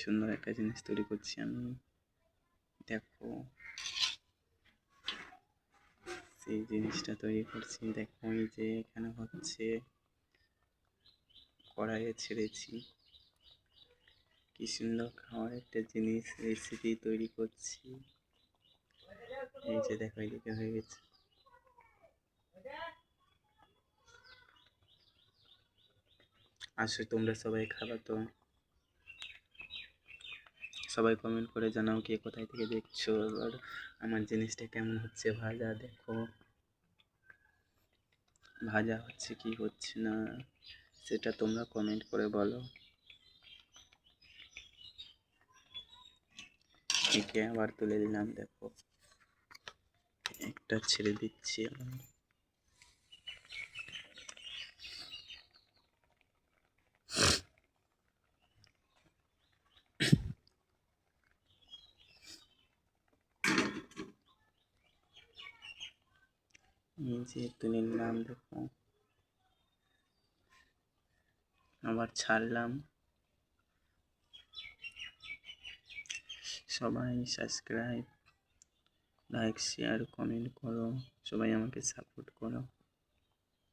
সুন্দর একটা জিনিস তৈরি করছি আমি। দেখো সেই জিনিসটা তৈরি করছি। দেখো এই যে এখানে হচ্ছে কড়াইয়ে ছেড়েছি, কি সুন্দর খাওয়ার একটা জিনিস রেসিপি তৈরি করছি। এই যে দেখো এদিকে হয়ে গেছে। আসলে তোমরা সবাই খাবা তো, সবাই কমেন্ট করে জানাও কে কোথায় থেকে দেখছো, আর আমার জিনিসটা কেমন হচ্ছে ভাজা। দেখো ভাজা হচ্ছে কি হচ্ছে না সেটা তোমরা কমেন্ট করে বলো। একে আবার তুলে দিলাম, দেখো একটা ছেড়ে দিচ্ছি আবার। এই যে তুলে নিলাম, দেখো আবার ছাড়লাম। সবাই সাবস্ক্রাইব, লাইক, শেয়ার, কমেন্ট করো, সবাই আমাকে সাপোর্ট করো।